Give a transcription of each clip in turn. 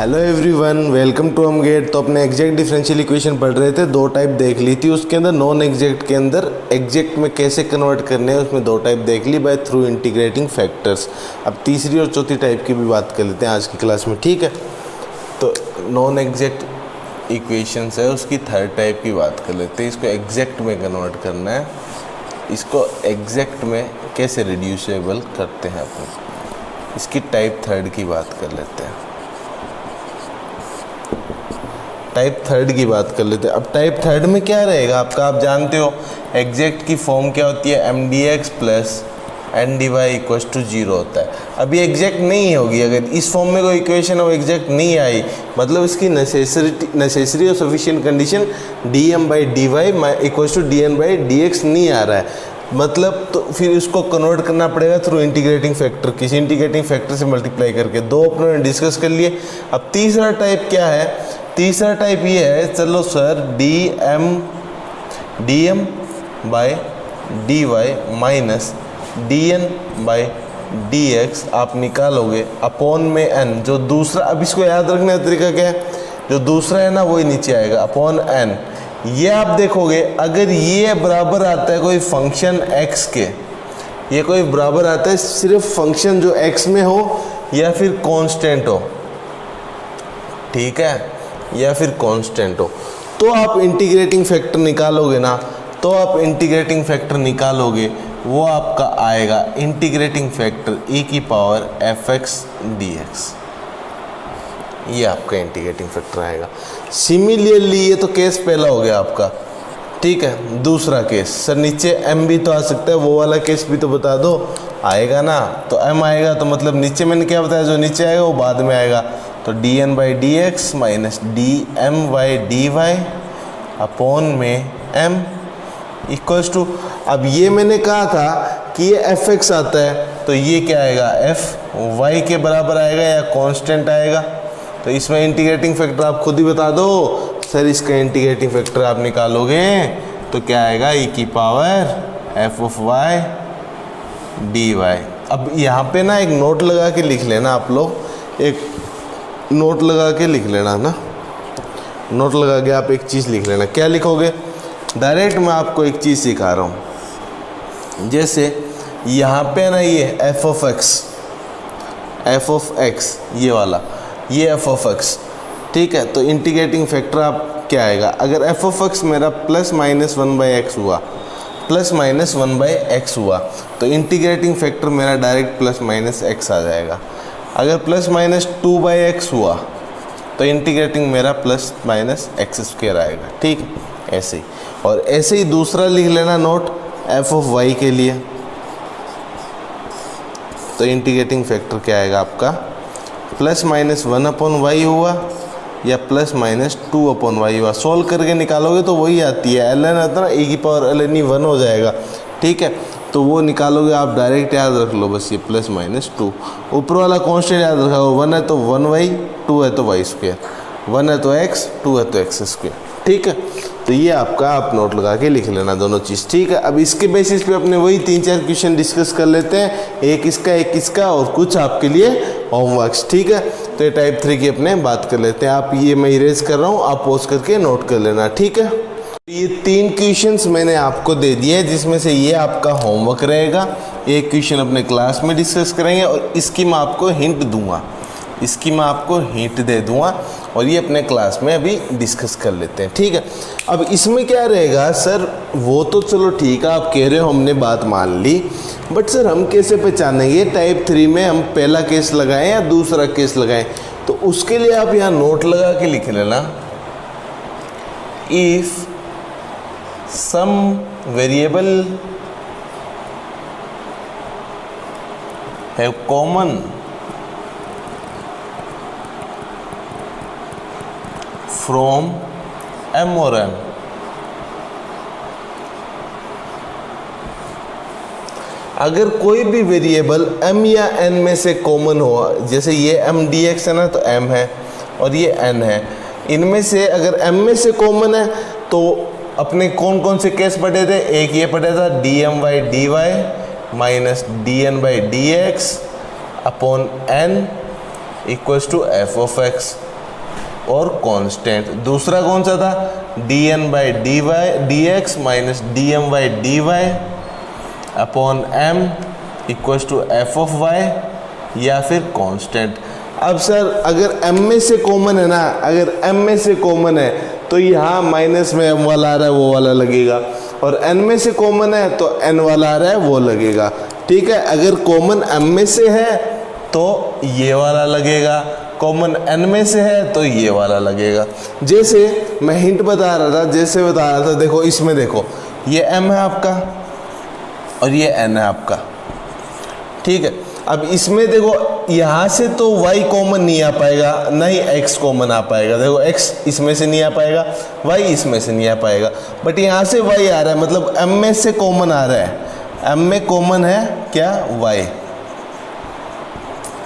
Hello everyone, welcome to हम gate. तो अपने एग्जैक्ट डिफरेंशियल इक्वेशन पढ़ रहे थे, दो टाइप देख ली थी। उसके अंदर नॉन एग्जैक्ट के अंदर एग्जैक्ट में कैसे कन्वर्ट करने हैं उसमें दो टाइप देख ली बाय थ्रू इंटीग्रेटिंग फैक्टर्स। अब तीसरी और चौथी टाइप की भी बात कर लेते हैं आज की क्लास में, ठीक है। तो नॉन एग्जैक्ट इक्वेशंस है, उसकी थर्ड टाइप की बात कर लेते हैं। इसको एग्जैक्ट में कन्वर्ट करना है, इसको एग्जैक्ट में कैसे रिड्यूसेबल करते हैं अपन, इसकी टाइप थर्ड की बात कर लेते हैं। टाइप थर्ड की बात कर लेते हैं। अब टाइप थर्ड में क्या रहेगा आपका, आप जानते हो एग्जैक्ट की फॉर्म क्या होती है, m d x plus n d y equals to 0 होता है। अब ये एग्जैक्ट नहीं होगी, अगर इस फॉर्म में कोई इक्वेशन हो एग्जैक्ट नहीं आई, मतलब इसकी नेसेसरी और sufficient condition d m by d y equals to d n by d x नहीं आ रहा है, मतलब तो फिर इसको कन्वर्ट करना पड़ेगा थ्रू इंटीग्रेटिंग फैक्टर, किसी इंटीग्रेटिंग फैक्टर से मल्टीप्लाई करके। दो अपनों ने डिस्कस कर लिए। अब तीसरा टाइप क्या है, तीसरा टाइप ये है, चलो sir d m by d Y minus d n by d x आप निकालोगे अपॉन में एन, जो दूसरा, अब इसको याद रखने का तरीका क्या है, जो दूसरा है ना वही नीचे आएगा अपॉन एन। ये आप देखोगे अगर ये बराबर आता है कोई फंक्शन x के, ये कोई बराबर आता है सिर्फ फंक्शन जो x में हो या फिर कांस्टेंट हो, ठीक है, या फिर कांस्टेंट हो, तो आप इंटीग्रेटिंग फैक्टर निकालोगे ना, तो आप इंटीग्रेटिंग फैक्टर निकालोगे वो आपका आएगा इंटीग्रेटिंग फैक्टर e की पावर fx dx, ये आपका इंटीग्रेटिंग फैक्टर आएगा। सिमिलरली ये तो केस पहला हो गया आपका, ठीक है। दूसरा केस, सर नीचे m भी तो आ सकता है, वो वाला केस भी तो बता दो, आएगा ना, तो m आएगा तो मतलब नीचे मैंने क्या बताया, जो नीचे आएगा वो बाद में आएगा, तो d n by d x minus d m by d y upon में m इक्वल्स टू, अब ये मैंने कहा था कि ये एफ एक्स आता है, तो ये क्या आएगा, एफ वाई के बराबर आएगा या कांस्टेंट आएगा। तो इसमें इंटीग्रेटिंग फैक्टर आप खुद ही बता दो सर, इसका इंटीग्रेटिंग फैक्टर आप निकालोगे तो क्या आएगा, ई की power f of y d y. अब यहाँ पे ना एक नोट लगा के लिख लेना आप लोग, एक नोट लगा के लिख लेना ना, नोट लगा के आप एक चीज़ लिख लेना। क्या लिखोगे, डायरेक्ट मैं आपको एक चीज़ सिखा रहा हूँ। जैसे यहाँ पे ना ये एफ ऑफ एक्स ये वाला, ये एफ ऑफ एक्स, ठीक है। तो इंटीग्रेटिंग फैक्टर आप क्या आएगा, अगर एफ ऑफ एक्स मेरा प्लस माइनस 1 बाई एक्स हुआ, प्लस माइनस 1 बाई एक्स हुआ, तो इंटीग्रेटिंग फैक्टर मेरा डायरेक्ट प्लस माइनस एक्स आ जाएगा। अगर प्लस माइनस 2 बाई एक्स हुआ तो इंटीग्रेटिंग मेरा प्लस माइनस एक्स स्क्वायर आएगा, ठीक है, ऐसे ही। और ऐसे ही दूसरा लिख लेना नोट एफ ऑफ वाई के लिए, तो इंटीग्रेटिंग फैक्टर क्या आएगा आपका, प्लस माइनस 1 अपॉन वाई हुआ या प्लस माइनस 2 अपॉन वाई हुआ। सोल्व करके निकालोगे तो वही आती है, एल एन आता है ना, ए की पावर एल एन ई 1 हो जाएगा, ठीक है। तो वो निकालोगे आप, डायरेक्ट याद रख लो बस, ये प्लस माइनस 2, ऊपर वाला कांस्टेंट याद रखा, 1 है तो 1 वाई, 2 है तो वाई स्क्वायर, 1 है तो एक्स, 2 है तो एक्स स्क्वायर, ठीक है। तो ये आपका आप नोट लगा के लिख लेना दोनों चीज़, ठीक है। अब इसके बेसिस पे अपने वही 3-4 क्वेश्चन डिस्कस कर लेते हैं, एक इसका और कुछ आपके लिए होमवर्क्स, ठीक है। तो ये टाइप 3 की अपने बात कर लेते हैं। आप ये मैं इरेज कर रहा हूँ, आप पॉज करके नोट कर लेना, ठीक है। ये 3 क्वेश्चंस मैंने आपको दे दिए हैं, जिसमें से ये आपका होमवर्क रहेगा, एक क्वेश्चन अपने क्लास में डिस्कस करेंगे और इसकी मैं आपको हिंट दूंगा, इसकी मैं आपको हिंट दे दूंगा और ये अपने क्लास में अभी डिस्कस कर लेते हैं, ठीक है। अब इसमें क्या रहेगा सर, वो तो चलो ठीक है, आप कह रहे हो हमने बात मान ली, बट सर हम कैसे पहचानेंगे टाइप 3 में हम पहला केस लगाएं या दूसरा केस लगाएं, तो उसके लिए आप यहाँ नोट लगा के लिख लेना, if some variable have common from m और n, अगर कोई भी वेरिएबल m या n में से कॉमन हो, जैसे ये m dx है ना, तो m है और ये n है, इनमें से अगर m में से कॉमन है तो अपने कौन कौन से केस पढ़े थे, एक ये पढ़ा था d m by d Y minus d n by d x upon n equals to f of x, और कांस्टेंट। दूसरा कौन सा था, dn by d y D x minus d m by d y upon m equals to f of y या फिर constant. अब sir अगर m में से कॉमन है ना, अगर m में से कॉमन है तो यहाँ माइनस में m वाला आ रहा है वो वाला लगेगा, और n में से कॉमन है तो n वाला आ रहा है वो लगेगा। ठीक है, अगर कॉमन m में से है तो ये वाला लगेगा, कॉमन n में से है तो ये वाला लगेगा। जैसे मैं हिंट बता रहा था, जैसे बता रहा था, देखो इसमें देखो ये m है आपका और ये n है आपका। ठीक है, अब इसमें देखो यहाँ से तो y कॉमन नहीं आ पाएगा, ना ही x कॉमन आ पाएगा। देखो x इसमें से नहीं आ पाएगा, y इसमें से नहीं आ पाएगा, बट यहाँ से y आ रहा है, मतलब m में से कॉमन आ रहा है। m में कॉमन है क्या, y,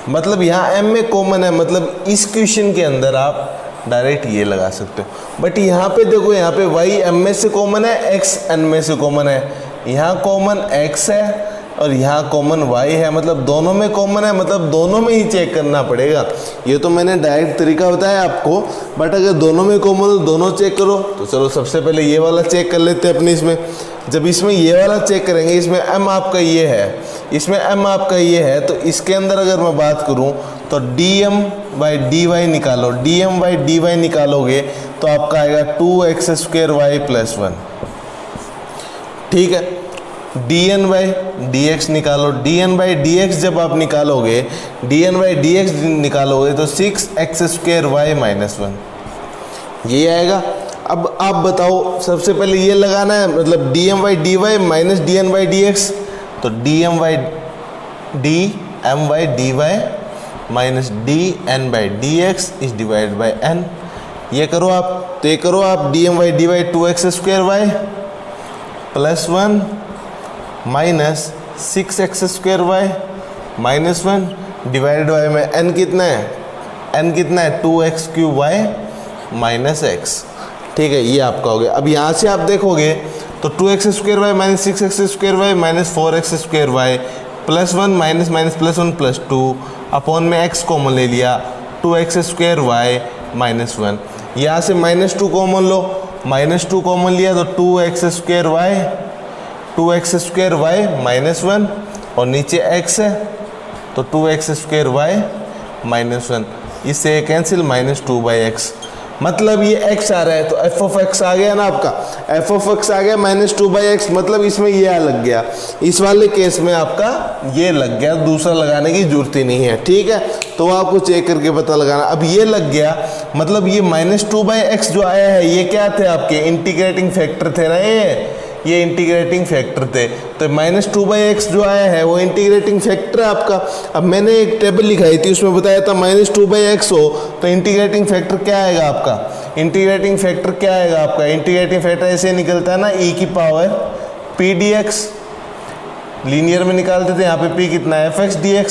मतलब यहाँ m में कॉमन है, मतलब इस क्वेश्चन के अंदर आप डायरेक्ट ये लगा सकते हो। बट यहाँ पे देखो, यहाँ पे y m में से कॉमन है, x n में से कॉमन है, यहाँ कॉमन x है और यहाँ कॉमन y है, मतलब दोनों में कॉमन है, मतलब दोनों में ही चेक करना पड़ेगा। ये तो मैंने डायरेक्ट तरीका बताया आपको, बट अगर दोनों में कॉमन हो दोनों चेक करो। तो चलो सबसे पहले ये वाला चेक कर लेते हैं अपने इसमें। जब इसमें ये वाला चेक करेंगे, इसमें m आपका ये है, इसमें m आपका ये है, तो इसके अंदर अगर मैं बात करूँ तो dm बाई डी वाई निकालो, dm बाई डी वाई निकालोगे तो आपका आएगा 2x² y प्लस 1। ठीक है, dn बाई डी एक्स निकालो, dn बाई डी एक्स जब आप निकालोगे, dn बाई डी एक्स निकालोगे तो 6x² y माइनस 1 ये आएगा। अब आप बताओ, सबसे पहले ये लगाना है, मतलब dm by d Y minus dn by d x, तो dm by d m by d Y minus dn by d x is divide by n। ये करो आप, तो ये करो आप, dm by d y 2x² y plus 1 minus 6x² y minus 1 divided by में n कितना है, n कितना है 2x³ y माइनस x। ठीक है, ये आपका हो गया। अब यहाँ से आप देखोगे तो 2x² y minus 6x² y minus 4x² y plus 1 minus minus plus 1 plus 2 upon में x कॉमन ले लिया, 2x² y माइनस 1। यहाँ से माइनस 2 कॉमन लो, माइनस 2 कॉमन लिया तो 2x² y माइनस 1 और नीचे x है तो 2x² y माइनस 1, इससे कैंसिल माइनस 2/x, मतलब ये x आ रहा है तो f ऑफ x आ गया ना आपका, f ऑफ x आ गया माइनस 2/x, मतलब इसमें ये आ लग गया। इस वाले केस में आपका ये लग गया, दूसरा लगाने की जरूरत ही नहीं है। ठीक है, तो आपको चेक करके पता लगाना। अब ये लग गया, मतलब ये माइनस 2/x जो आया है ये क्या थे आपके इंटीग्रेटिंग फैक्टर थे ना, ये इंटीग्रेटिंग फैक्टर थे, तो माइनस 2/x जो आया है वो इंटीग्रेटिंग फैक्टर है आपका। अब मैंने एक टेबल लिखाई थी, उसमें बताया था माइनस 2/x हो तो इंटीग्रेटिंग फैक्टर क्या आएगा आपका, इंटीग्रेटिंग फैक्टर क्या आएगा आपका, इंटीग्रेटिंग फैक्टर ऐसे निकलता है ना, e की पावर p dx, लीनियर में निकालते थे, यहाँ पे p कितना है fx dx,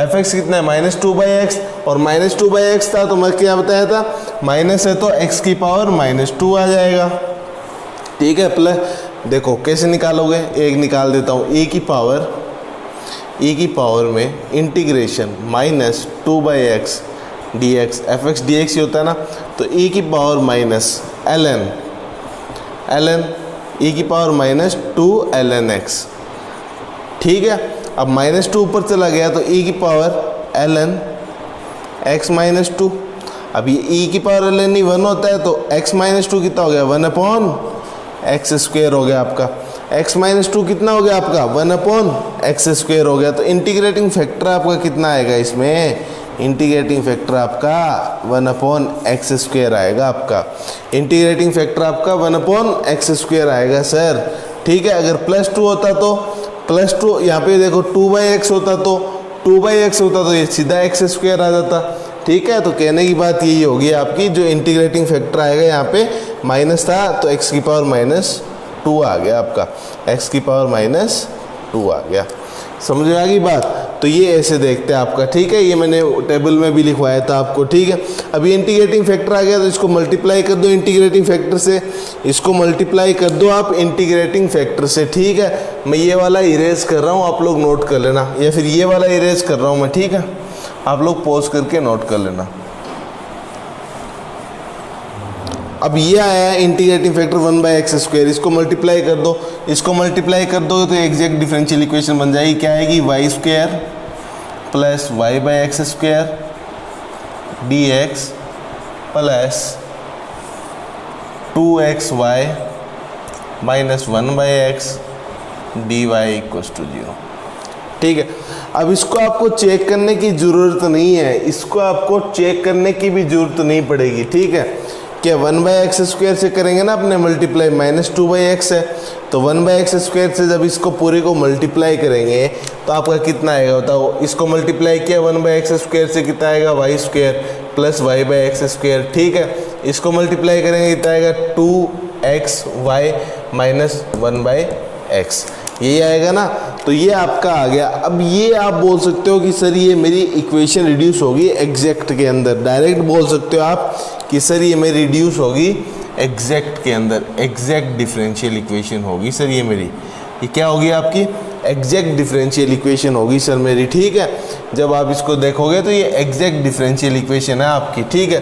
fx कितना है माइनस 2/x, और माइनस 2/x था तो मैं क्या बताया था, माइनस है तो x की पावर माइनस 2 आ जाएगा। ठीक है, प्लस देखो कैसे निकालोगे, एक निकाल देता हूँ, e की पावर में integration minus 2/x dx, fx dx ही होता है ना, तो e की पावर माइनस ln e की पावर माइनस 2 ln x। ठीक है, अब माइनस 2 ऊपर चला गया तो e की पावर ln x माइनस 2। अब ये e की पावर ln ही 1 होता है तो x माइनस 2 कितना हो गया, 1/x² हो गया आपका, x माइनस 2 कितना हो गया आपका, 1/x² हो गया। तो इंटीग्रेटिंग फैक्टर आपका कितना आएगा इसमें, इंटीग्रेटिंग फैक्टर आपका 1/x² आएगा आपका, इंटीग्रेटिंग फैक्टर आपका 1/x² आएगा सर। ठीक है, अगर प्लस 2 होता तो प्लस 2, यहाँ पे देखो 2/x होता तो 2/x होता तो ये सीधा x² आ जाता। ठीक है, तो कहने की बात यही होगी आपकी, जो इंटीग्रेटिंग फैक्टर आएगा यहाँ पे माइनस था तो x की पावर माइनस 2 आ गया आपका, x की पावर माइनस 2 आ गया। समझ में आ गई बात, तो ये ऐसे देखते हैं आपका। ठीक है, ये मैंने टेबल में भी लिखवाया था आपको। ठीक है, अभी इंटीग्रेटिंग फैक्टर आ गया तो इसको मल्टीप्लाई कर दो इंटीग्रेटिंग फैक्टर से, इसको मल्टीप्लाई कर दो आप इंटीग्रेटिंग फैक्टर से। ठीक है, मैं ये वाला इरेज कर रहा हूँ, आप लोग नोट कर लेना, या फिर ये वाला इरेज कर रहा हूँ मैं। ठीक है, आप लोग पॉज करके नोट कर लेना। अब ये आया है इंटीग्रेटिंग फैक्टर 1/x², इसको मल्टीप्लाई कर दो, इसको मल्टीप्लाई कर दोगे तो एग्जैक्ट डिफरेंशियल इक्वेशन बन जाएगी। क्या आएगी? y² plus y/x² dx plus 2xy minus 1/x dy equals to 0। ठीक है, अब इसको आपको चेक करने की ज़रूरत नहीं है, इसको आपको चेक करने की भी ज़रूरत नहीं पड़ेगी। ठीक है, क्या 1/x² से करेंगे ना अपने मल्टीप्लाई, माइनस 2/x है, तो 1/x² से जब इसको पूरे को मल्टीप्लाई करेंगे तो आपका कितना आएगा बताओ? इसको मल्टीप्लाई किया 1/x² से कितना आएगा? y² plus y/x²। ठीक है, इसको मल्टीप्लाई करेंगे कितना आएगा? 2xy माइनस 1/x, यही आएगा ना। तो ये आपका आ गया। अब ये आप बोल सकते हो कि सर ये मेरी इक्वेशन रिड्यूस होगी एग्जैक्ट के अंदर, डायरेक्ट बोल सकते हो आप कि सर ये मेरी रिड्यूस होगी एग्जैक्ट के अंदर, एग्जैक्ट डिफरेंशियल इक्वेशन होगी सर ये मेरी। ये क्या होगी आपकी? एग्जैक्ट डिफरेंशियल इक्वेशन होगी सर मेरी। ठीक है, जब आप इसको देखोगे तो ये एग्जैक्ट डिफरेंशियल इक्वेशन है आपकी। ठीक है,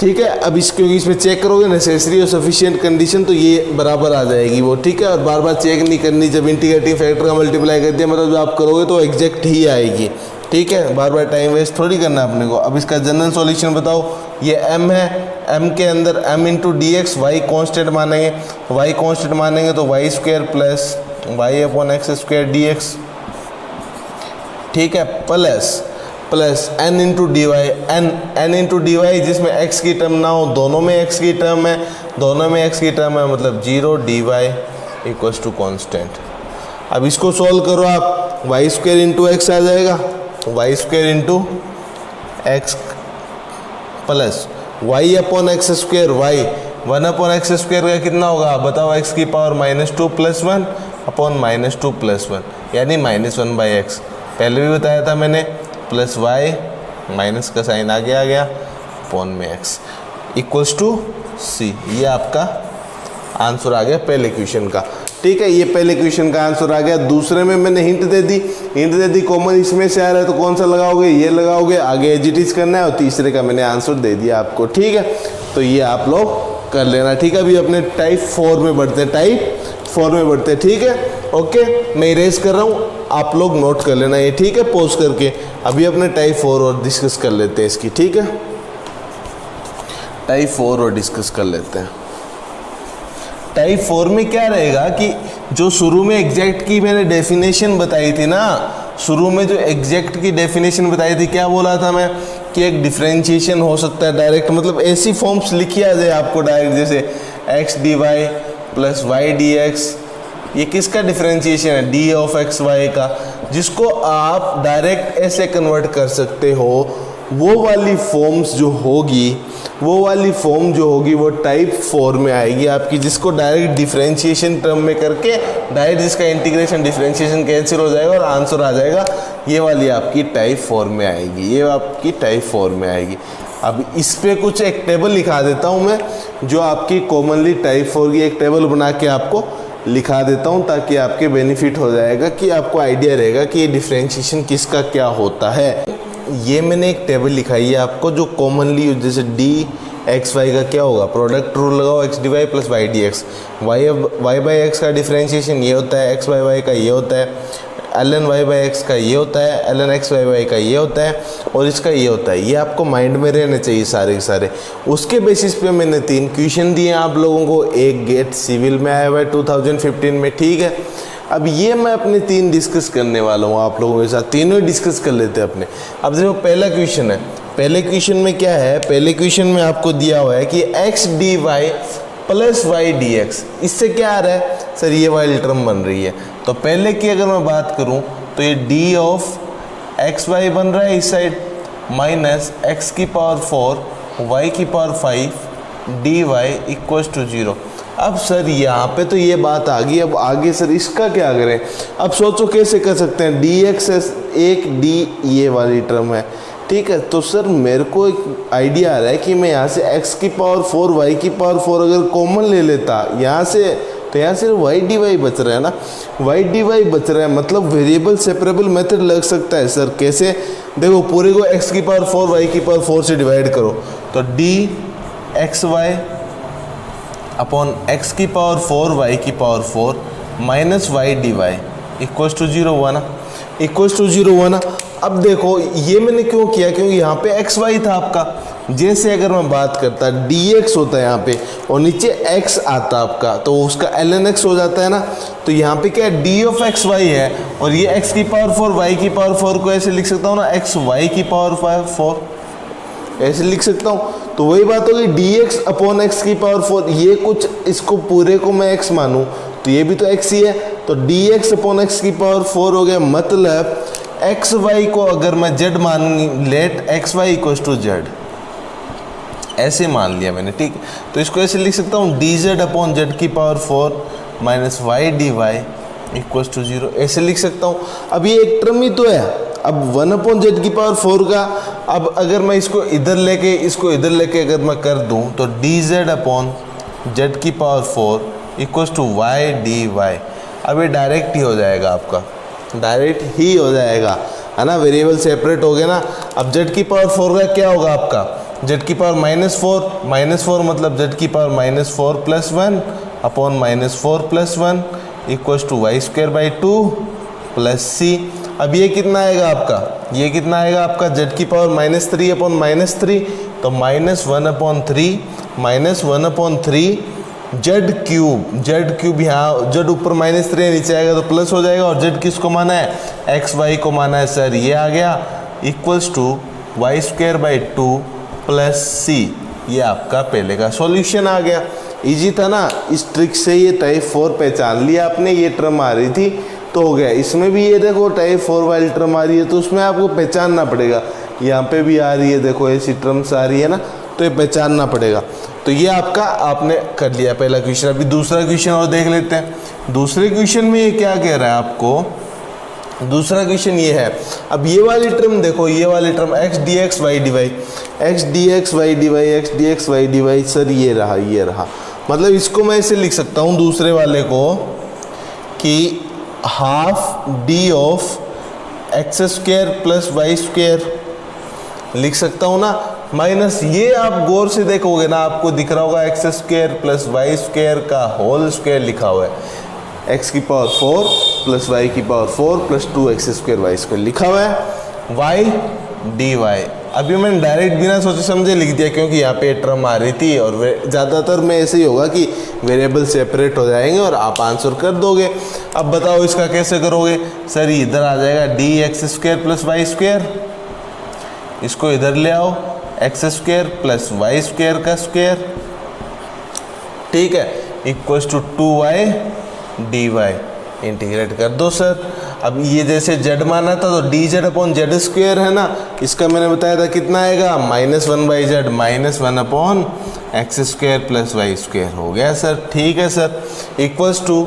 ठीक है। अब इसको इसमें चेक करोगे नेसेसरी और सफिशिएंट कंडीशन, तो ये बराबर आ जाएगी वो। ठीक है, और बार बार चेक नहीं करनी, जब इंटीग्रेटिंग फैक्टर का मल्टीप्लाई कर दिया मतलब जब आप करोगे तो एग्जैक्ट ही आएगी। ठीक है, बार बार टाइम वेस्ट थोड़ी करना अपने को। अब इसका जनरल सॉल्यूशन बताओ। ये m है, m के अंदर m into d x, y constant मानेंगे, y कॉन्स्टेंट मानेंगे तो y² प्लस y/x² dx। ठीक है, plus n into d y, n into d y जिसमें x की टर्म ना हो, दोनों में x की टर्म है, दोनों में x की टर्म है मतलब 0 dy इक्वल्स टू कॉन्स्टेंट। अब इसको सॉल्व करो आप, y² इंटू x आ जाएगा, y² into x plus y/x², y 1/x² का कितना होगा बताओ? x की पावर -2 + 1 अपॉन -2 + 1 यानी -1/x। पहले भी बताया था मैंने, प्लस y माइनस का साइन आगे आ गया अपॉन में x इक्वल्स टू c। ये आपका आंसर आ गया पहले क्वेश्चन का। ठीक है, ये पहले क्वेश्चन का आंसर आ गया। दूसरे में मैंने हिंट दे दी कॉमन इसमें से आ रहा है तो कौन सा लगाओगे? ये लगाओगे, आगे एजिटिज करना है, और तीसरे का मैंने आंसर दे दिया आपको। ठीक है, तो ये आप लोग कर लेना। ठीक है, अभी अपने टाइप 4 में बढ़ते हैं। ठीक है, ओके, मैं इरेज कर रहा हूँ, आप लोग नोट कर लेना ये। ठीक है, पॉज करके अभी अपने टाइप 4 और डिस्कस कर लेते हैं इसकी। ठीक है, टाइप 4 और डिस्कस कर लेते हैं। टाइप 4 में क्या रहेगा कि जो शुरू में एग्जैक्ट की मैंने डेफिनेशन बताई थी ना, शुरू में जो एग्जैक्ट की डेफिनेशन बताई थी, क्या बोला था मैं कि एक डिफरेंशिएशन हो सकता है डायरेक्ट, मतलब ऐसी फॉर्म्स लिखी आ जाए आपको डायरेक्ट, जैसे x dy plus y dx। ये किसका डिफरेंशिएशन है? d(x(y) का, जिसको आप डायरेक्ट ऐसे कन्वर्ट कर सकते हो। वो वाली फॉर्म्स जो होगी, वो टाइप 4 में आएगी आपकी, जिसको डायरेक्ट डिफरेंशिएशन टर्म में करके डायरेक्ट जिसका इंटीग्रेशन डिफरेंशिएशन कैंसिल हो जाएगा और आंसर आ जाएगा। ये वाली आपकी टाइप 4 में आएगी, अब इस पे कुछ एक टेबल लिखा देता हूँ मैं, जो आपकी कॉमनली टाइप 4 की एक टेबल बना के आपको लिखा देता हूँ, ताकि आपके बेनिफिट हो जाएगा कि आपको आइडिया रहेगा कि ये डिफरेंशिएशन किसका क्या होता है। ये मैंने एक टेबल लिखाई है आपको, जो कॉमनली जैसे dxy का क्या होगा, प्रोडक्ट रूल लगाओ, x dy plus y dx, y/x का डिफरेंशिएशन ये होता है, x/y का ये होता है, ln y/x का ये होता है, ln x/y का ये होता है, और इसका ये होता है। ये आपको माइंड में रहने चाहिए सारे के सारे। उसके बेसिस पे मैंने 3 क्वेश्चन दिए आप लोगों को, एक गेट सिविल में आया हुआ है 2015 में। ठीक है, अब ये मैं अपने 3 डिस्कस करने वाला हूँ आप लोगों के साथ, तीनों ही डिस्कस कर लेते हैं अपने। अब देखो पहला क्वेश्चन है, पहले क्वेश्चन में क्या है? पहले क्वेश्चन में आपको दिया हुआ है कि x dy plus y dx, इससे क्या आ रहा है सर? ये वाली टर्म बन रही है। तो पहले की अगर मैं बात करूं तो ये d ऑफ xy बन रहा है इस साइड, माइनस x की पावर 4 y की पावर 5 dy इक्वल्स टू 0। अब सर यहाँ पे तो ये बात आ गई, अब आगे सर इसका क्या करें? अब सोचो कैसे कर सकते हैं। dx एक d ये वाली टर्म है, ठीक है। तो सर मेरे को एक आइडिया आ रहा है कि मैं यहाँ से x की पावर 4 y की पावर 4 अगर कॉमन ले लेता यहाँ से, तो यहाँ सिर्फ y dy बच रहा है ना, y dy बच रहा है, मतलब वेरिएबल सेपरेबल मेथड लग सकता है। सर कैसे? देखो पूरे को x की पावर 4 y की पावर 4 से डिवाइड करो, तो dxy अपॉन एक्स की पावर 4 वाई की power 4 minus Y d y equals to 0 हुआ ना, इक्वल्स टू 0 हुआ ना। अब देखो ये मैंने क्यों किया, क्योंकि यहाँ पे एक्स वाई था आपका। जैसे अगर मैं बात करता dx होता है यहाँ पे और नीचे x आता आपका, तो उसका ln x हो जाता है ना। तो यहाँ पे क्या है, d ऑफ एक्स वाई है और ये x की पावर 4 y की पावर 4 को ऐसे लिख सकता हूँ ना, x y की पावर 4 ऐसे लिख सकता हूँ। तो वही बात होगी dx अपॉन एक्स की पावर 4, ये कुछ इसको पूरे को मैं x मानूँ तो ये भी तो x ही है, तो dx अपॉन एक्स की पावर 4 हो गया। मतलब एक्स वाई को अगर मैं z मानूंगी, let X Y equals to Z, ऐसे मान लिया मैंने, ठीक। तो इसको ऐसे लिख सकता हूँ डी जेड अपॉन जेड की power 4 minus Y d y equals to 0, ऐसे लिख सकता हूँ। अब ये एक टर्म ही तो है, अब 1 अपॉन जेड की पावर 4 का, अब अगर मैं इसको इधर लेके इसको इधर लेके अगर मैं कर दूँ तो डी जेड अपॉन जेड की power 4 equals to y d y. अब ये डायरेक्ट ही हो जाएगा आपका, डायरेक्ट ही हो जाएगा, है ना, वेरिएबल सेपरेट हो गए ना। अब जेड की पावर 4 का क्या होगा आपका, जेड की पावर -4 मतलब जेड की power -4 plus 1 upon -4 plus 1 equals to Y square by 2 plus C. अब ये कितना आएगा आपका, ये कितना आएगा आपका, जेड की पावर -3 अपॉन -3, तो -1 अपॉन 3 -1 अपॉन 3 जेड क्यूब यहाँ जेड ऊपर -3 नीचे आएगा तो प्लस हो जाएगा। और जेड किसको माना है, एक्स वाई को माना है सर, ये आ गया equals to Y square by 2 plus C. ये आपका पहले का सॉल्यूशन आ गया, इजी था ना। इस ट्रिक से ये टाइप 4 पहचान लिया आपने, ये टर्म आ रही थी तो हो गया। इसमें भी ये देखो टाइप 4 वाली टर्म आ रही है तो उसमें आपको पहचानना पड़ेगा, यहाँ पे भी आ रही है देखो ऐसी टर्म्स आ रही है ना, तो ये पहचानना पड़ेगा। तो ये आपका आपने कर लिया पहला क्वेश्चन। अभी दूसरा क्वेश्चन और देख लेते हैं। दूसरे क्वेश्चन में ये क्या कह रहा है आपको, दूसरा क्वेश्चन ये है, अब ये वाली टर्म देखो, ये वाली term x d x Y d y, x d x Y d y, x d x Y d y, sir ये रहा, ये रहा। मतलब इसको मैं ऐसे लिख सकता हूँ दूसरे वाले को कि half d of x square plus Y square लिख सकता हूँ ना, माइनस ये आप गौर से देखोगे ना आपको दिख रहा होगा x square plus Y square का होल स्क्वायर लिखा हुआ है, एक्स की पावर 4 प्लस वाई की power 4 plus 2x square y square लिखा हुआ है, वाई डी वाई। अभी मैंने डायरेक्ट बिना सोचे समझे लिख दिया क्योंकि यहाँ पे टर्म आ रही थी और ज़्यादातर में ऐसे ही होगा कि वेरिएबल सेपरेट हो जाएंगे और आप आंसर कर दोगे। अब बताओ इसका कैसे करोगे, सर इधर आ जाएगा d x square plus Y square, इसको इधर ले आओ x square plus Y square का स्क्वायर, ठीक है, equals to 2y d y, integrate कर दो सर। अब ये जैसे z माना था तो d z upon Z square है ना, इसका मैंने बताया था कितना आएगा -1/z -1 upon X square plus Y square हो गया सर, ठीक है sir, equals to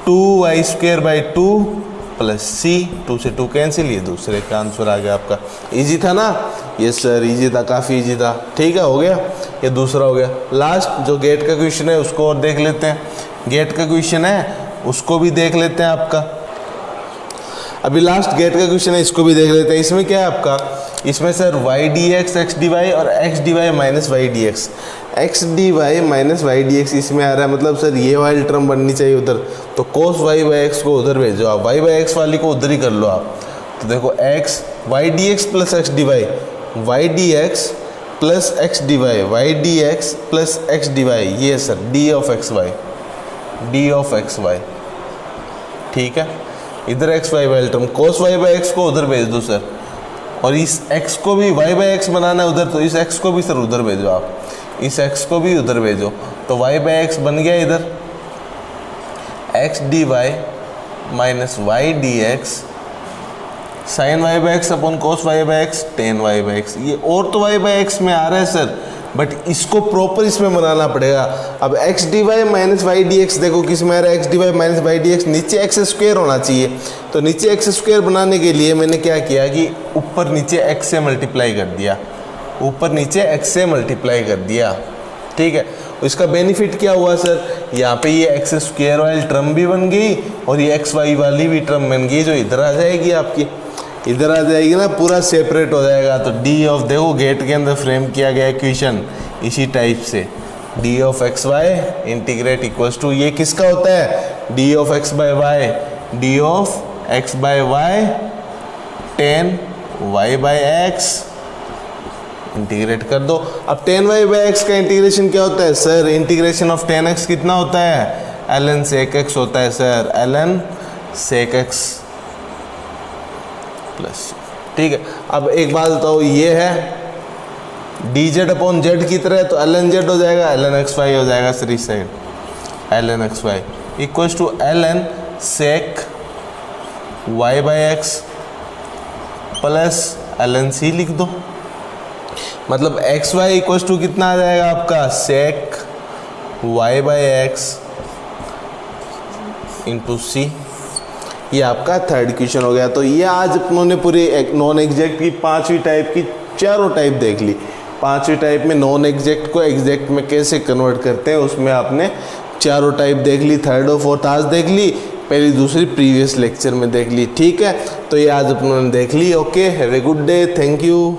2y square by 2 plus C, 2 से 2 कैंसिल, ये दूसरे का आंसर आ गया आपका। इजी था ना, यस सर इजी था, काफ़ी इजी था, ठीक है, हो गया, ये दूसरा हो गया। लास्ट जो गेट का क्वेश्चन है उसको और देख लेते हैं, गेट का क्वेश्चन है उसको भी देख लेते हैं आपका। अभी लास्ट गेट का क्वेश्चन है, इसको भी देख लेते हैं। इसमें क्या है आपका, इसमें sir Y D X X D Y और X D Y minus Y D X, X D Y minus Y D X इसमें आ रहा है, मतलब सर ये वाली टर्म बननी चाहिए उधर, तो कोस वाई बाई एक्स को उधर भेजो आप, वाई बाई एक्स वाली को उधर ही कर लो आप। तो देखो X Y D x plus X D Y, Y D x plus X D Y, Y D x plus X D Y, ये sir D of x Y, D of x Y, ठीक है। इधर X Y वाली term cos Y by X को उधर भेज दो sir, और इस x को भी y बाई एक्स बनाना है उधर, तो इस x को भी सर उधर भेजो आप, इस x को भी उधर भेजो, तो y बाई एक्स बन गया इधर x d Y minus Y D x sine y by x upon cos Y by x tan y by x. ये और तो y बाई एक्स में आ रहा है सर, बट इसको प्रॉपर इसमें बनाना पड़ेगा। अब x D Y minus Y D x देखो किस में आ रहा है, x D Y minus Y D x, नीचे एक्स स्क्वायर होना चाहिए, तो नीचे एक्स स्क्वायर बनाने के लिए मैंने क्या किया कि ऊपर नीचे एक्स से मल्टीप्लाई कर दिया, ऊपर नीचे एक्स से मल्टीप्लाई कर दिया, ठीक है। इसका बेनिफिट क्या हुआ सर, यहाँ पे ये एक्स स्क्वायर वाली टर्म भी बन गई और ये एक्स वाई वाली भी टर्म बन गई, जो इधर आ जाएगी आपकी, इधर आ जाएगी ना, पूरा सेपरेट हो जाएगा। तो डी ऑफ देखो गेट के अंदर फ्रेम किया गया क्वेश्चन इसी टाइप से, d of x y integrate equals to, ये किसका होता है, d of x by y, D of x by y tan y by x, integrate कर दो। अब टेन वाई बाय एक्स का इंटीग्रेशन क्या होता है sir, integration of tan x कितना होता है, ln sec x होता है sir, ln sec x plus, ठीक है। अब एक बात बताओ, ये है डी जेड अपॉन जेड की तरह, तो ln z हो जाएगा, ln x y हो जाएगा सर इस side, ln x y equals to ln sec y by x plus ln c लिख दो, मतलब एक्स वाई इक्वल्स टू कितना आ जाएगा आपका, sec y by x into C. ये आपका थर्ड क्वेश्चन हो गया। तो ये आज अपनों ने पूरी नॉन एग्जैक्ट की पांचवी टाइप की चारों टाइप देख ली। पांचवी टाइप में नॉन एग्जैक्ट को एग्जैक्ट में कैसे कन्वर्ट करते हैं उसमें आपने चारों टाइप देख ली, थर्ड और फोर्थ आज देख ली, पहली दूसरी प्रीवियस लेक्चर में देख ली, ठीक है। तो ये आज अपनों ने देख ली। Okay, have a good day, thank you.